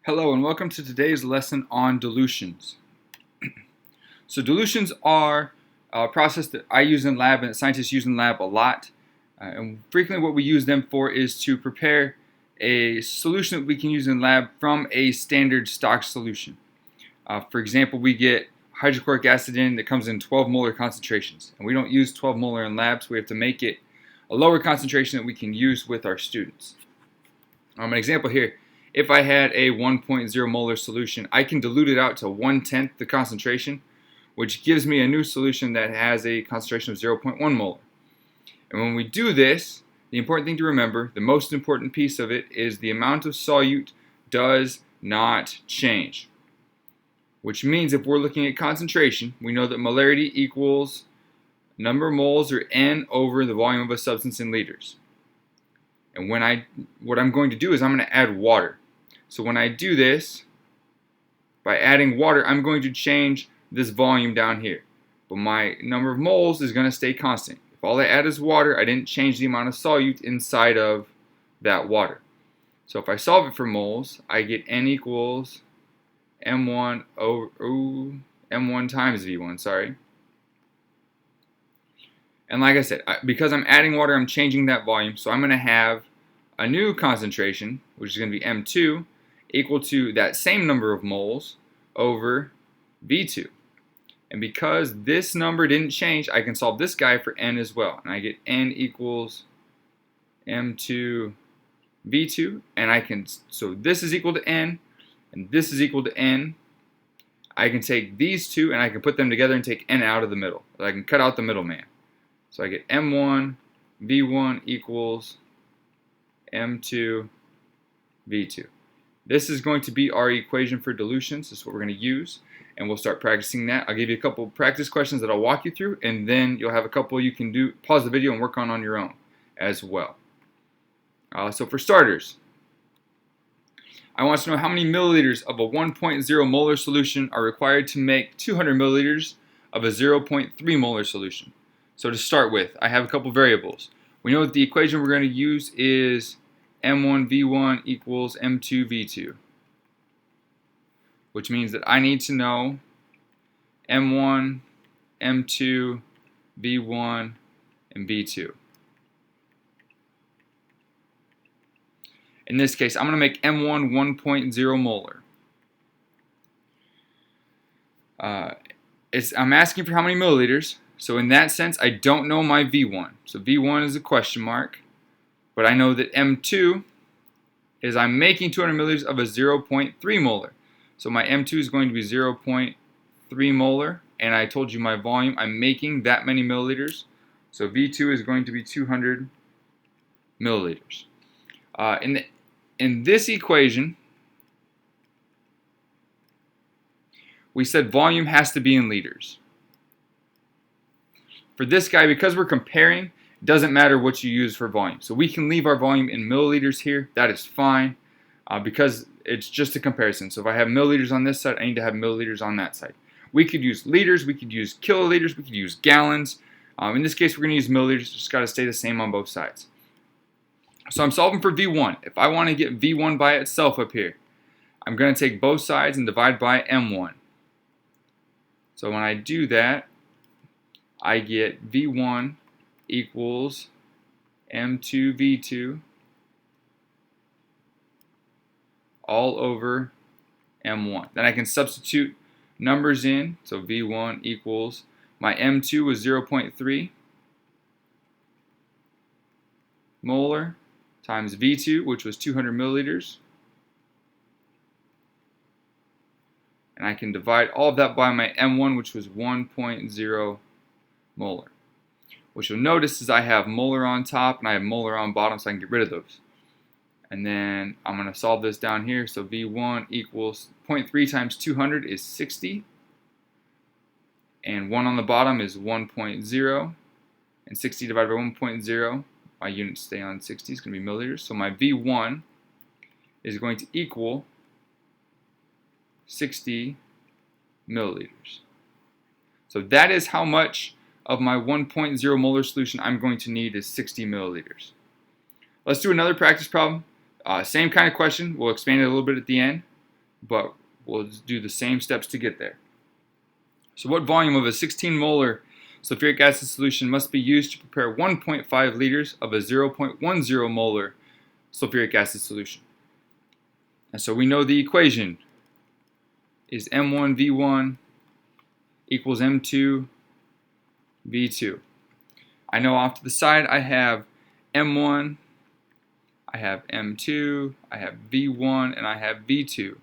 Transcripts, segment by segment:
Hello and welcome to today's lesson on dilutions. So dilutions are a process that I use in lab and that scientists use in lab a lot. And frequently what we use them for is to prepare a solution that we can use in lab from a standard stock solution. For example, we get hydrochloric acid in that comes in 12 molar concentrations. And we don't use 12 molar in lab, so we have to make it a lower concentration that we can use with our students. An example here. If I had a 1.0 molar solution, I can dilute it out to 1/10 the concentration, which gives me a new solution that has a concentration of 0.1 molar. And when we do this, the important thing to remember, the most important piece of it, is the amount of solute does not change. Which means if we're looking at concentration, we know that molarity equals number of moles, or N, over the volume of a substance in liters. And what I'm going to do is I'm going to add water. So when I do this, by adding water, I'm going to change this volume down here. But my number of moles is going to stay constant. If all I add is water, I didn't change the amount of solute inside of that water. So if I solve it for moles, I get N equals M1 times V1, sorry. And like I said, because I'm adding water, I'm changing that volume. So I'm going to have a new concentration, which is going to be M2, equal to that same number of moles over V2. And because this number didn't change, I can solve this guy for N as well. And I get N equals M2 V2. And so this is equal to N, and this is equal to N. I can take these two and I can put them together and take N out of the middle. I can cut out the middleman. So I get M1 V1 equals M2 V2. This is going to be our equation for dilutions. This is what we're going to use, and we'll start practicing that. I'll give you a couple practice questions that I'll walk you through, and then you'll have a couple you can do, pause the video and work on your own as well. So for starters, I want to know how many milliliters of a 1.0 molar solution are required to make 200 milliliters of a 0.3 molar solution. So to start with, I have a couple variables. We know that the equation we're going to use is M1 V1 equals M2 V2, which means that I need to know M1, M2, V1, and V2. In this case, I'm going to make M1 1.0 molar. I'm asking for how many milliliters. So in that sense, I don't know my V1. So V1 is a question mark. But I know that M2 is I'm making 200 milliliters of a 0.3 molar. So my M2 is going to be 0.3 molar. And I told you my volume, I'm making that many milliliters. So V2 is going to be 200 milliliters. In this equation, we said volume has to be in liters. For this guy, because we're comparing, it doesn't matter what you use for volume. So we can leave our volume in milliliters here. That is fine because it's just a comparison. So if I have milliliters on this side, I need to have milliliters on that side. We could use liters, we could use kiloliters, we could use gallons. In this case, we're going to use milliliters. Just got to stay the same on both sides. So I'm solving for V1. If I want to get V1 by itself up here, I'm going to take both sides and divide by M1. So when I do that, I get V1 equals M2 V2 all over M1. Then I can substitute numbers in. So V1 equals, my M2 was 0.3 molar times V2, which was 200 milliliters. And I can divide all of that by my M1, which was 1.0 molar. What you'll notice is I have molar on top and I have molar on bottom, so I can get rid of those. And then I'm going to solve this down here. So V1 equals 0.3 times 200 is 60. And 1 on the bottom is 1.0. And 60 divided by 1.0, my units stay on 60. It's going to be milliliters. So my V1 is going to equal 60 milliliters. So that is how much of my 1.0 molar solution I'm going to need is 60 milliliters. Let's do another practice problem. Same kind of question. We'll expand it a little bit at the end. but we'll do the same steps to get there. So what volume of a 16 molar sulfuric acid solution must be used to prepare 1.5 liters of a 0.10 molar sulfuric acid solution? And so we know the equation is M1V1 equals M2V2. I know off to the side I have M1, I have M2, I have V1, and I have V2.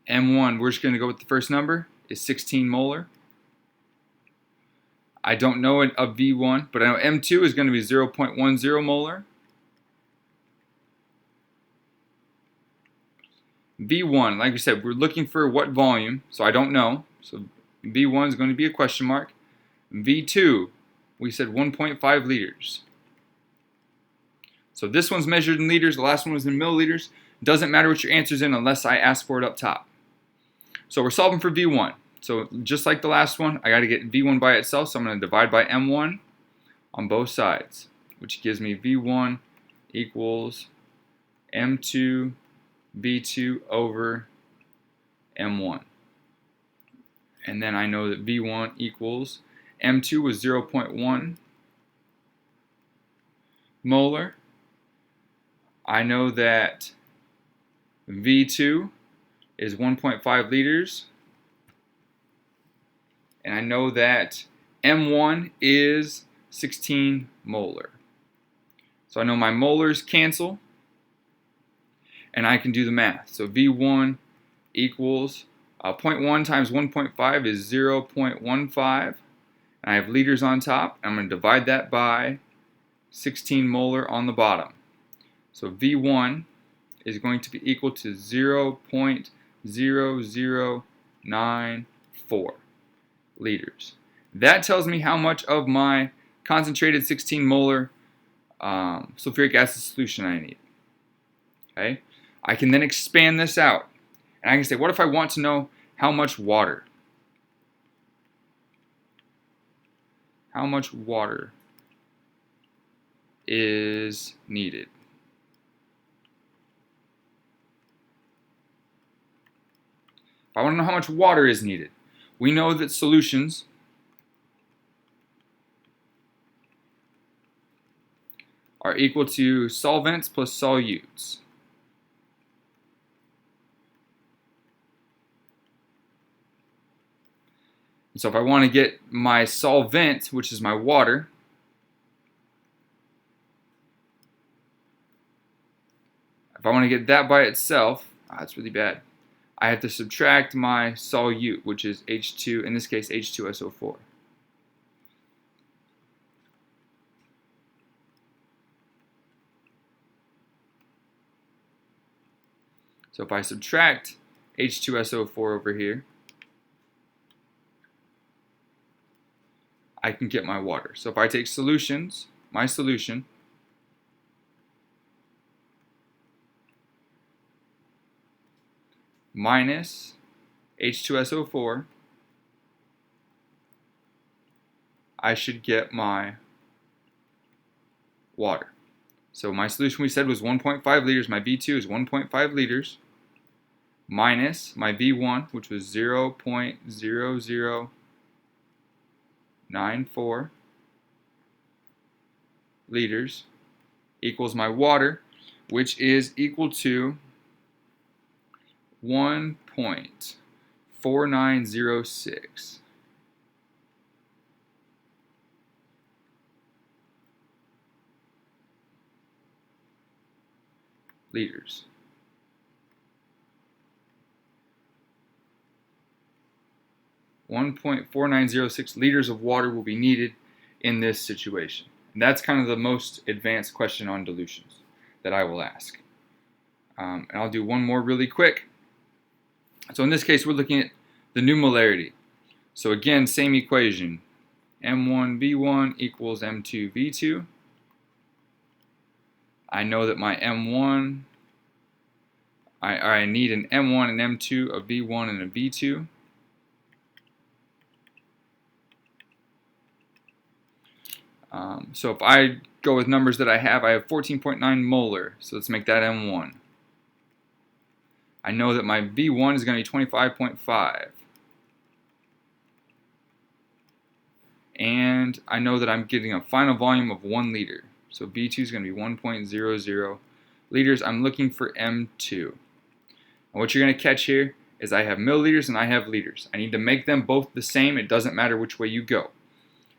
M1, we're just going to go with the first number, is 16 molar. I don't know it of V1, but I know M2 is going to be 0.10 molar. V1, like we said, we're looking for what volume, so I don't know. So V1 is going to be a question mark. V2, we said 1.5 liters. So this one's measured in liters, the last one was in milliliters. Doesn't matter what your answer's in unless I ask for it up top. So we're solving for V1. So just like the last one, I got to get V1 by itself, so I'm going to divide by M1 on both sides, which gives me V1 equals M2 V2 over M1. And then I know that V1 equals M2 was 0.1 molar. I know that V2 is 1.5 liters. And I know that M1 is 16 molar. So I know my molars cancel, and I can do the math. So V1 equals 0.1 times 1.5 is 0.15. And I have liters on top. I'm going to divide that by 16 molar on the bottom. So V1 is going to be equal to 0.0094 liters. That tells me how much of my concentrated 16 molar sulfuric acid solution I need. Okay? I can then expand this out. And I can say, what if I want to know how much water? How much water is needed? If I want to know how much water is needed, we know that solutions are equal to solvents plus solutes. And so if I want to get my solvent, which is my water, if I want to get that by itself, that's really bad. I have to subtract my solute, which is H2, in this case H2SO4. So if I subtract H2SO4 over here, I can get my water. So if I take solutions, my solution, minus H2SO4, I should get my water. So my solution we said was 1.5 liters. My V2 is 1.5 liters minus my V1, which was 0.0094 liters, equals my water, which is equal to 1.4906 liters. $1.4906 liters of water will be needed in this situation. And that's kind of the most advanced question on dilutions that I will ask. And I'll do one more really quick. So in this case, we're looking at the new molarity. So again, same equation. M1V1 equals M2V2. I know that my M1, I need an M1 and M2, a V1 and a V2. So if I go with numbers that I have 14.9 molar. So let's make that M1. I know that my V1 is going to be 25.5. And I know that I'm getting a final volume of 1 liter. So V2 is going to be 1.00 liters. I'm looking for M2. And what you're going to catch here is I have milliliters and I have liters. I need to make them both the same. It doesn't matter which way you go.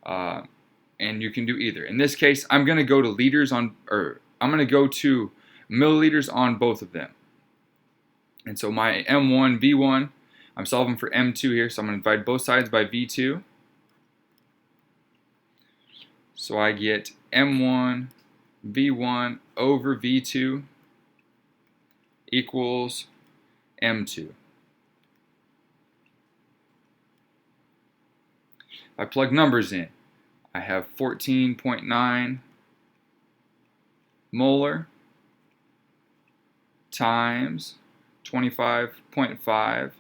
And you can do either. In this case, I'm going to go to liters on, or I'm going to go to milliliters on both of them. And so my M1, V1, I'm solving for M2 here, so I'm going to divide both sides by V2. So I get M1, V1 over V2 equals M2. I plug numbers in. I have 14.9 molar times 25.5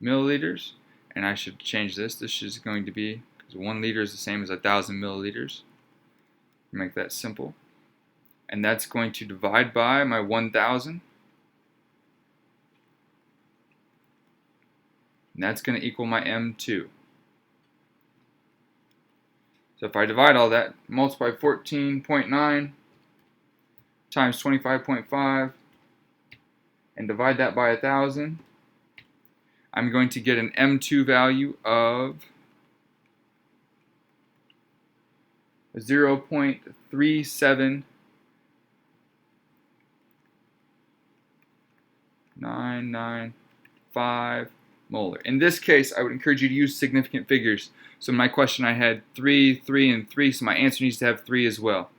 milliliters, and I should change this. This is going to be, because 1 liter is the same as 1,000 milliliters. Make that simple. And that's going to divide by my 1,000. And that's going to equal my M2. So if I divide all that, multiply 14.9 times 25.5 and divide that by 1,000, I'm going to get an M2 value of 0.37995 molar. In this case, I would encourage you to use significant figures. So in my question I had 3, 3, and 3, so my answer needs to have 3 as well,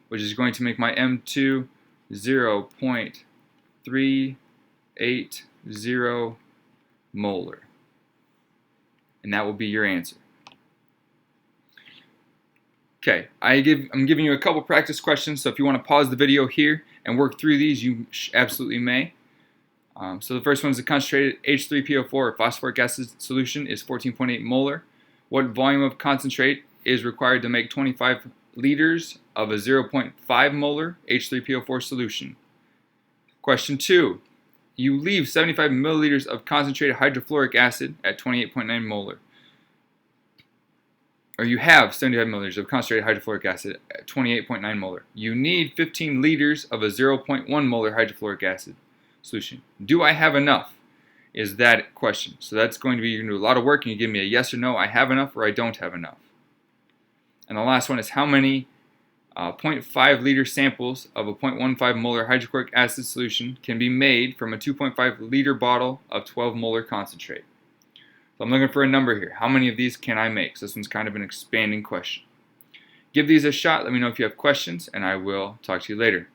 which is going to make my M2 0.380 molar. And that will be your answer. Okay, I'm giving you a couple practice questions, so if you want to pause the video here and work through these, you absolutely may. So the first one is the concentrated H3PO4 or phosphoric acid solution is 14.8 molar. What volume of concentrate is required to make 25 liters of a 0.5 molar H3PO4 solution? Question 2. You leave 75 milliliters of concentrated hydrofluoric acid at 28.9 molar. Or you have 75 milliliters of concentrated hydrofluoric acid at 28.9 molar. You need 15 liters of a 0.1 molar hydrofluoric acid solution. Do I have enough? Is that question. So that's going to be, you're going to do a lot of work and you give me a yes or no, I have enough or I don't have enough. And the last one is how many 0.5 liter samples of a 0.15 molar hydrochloric acid solution can be made from a 2.5 liter bottle of 12 molar concentrate. So I'm looking for a number here. How many of these can I make? So this one's kind of an expanding question. Give these a shot. Let me know if you have questions, and I will talk to you later.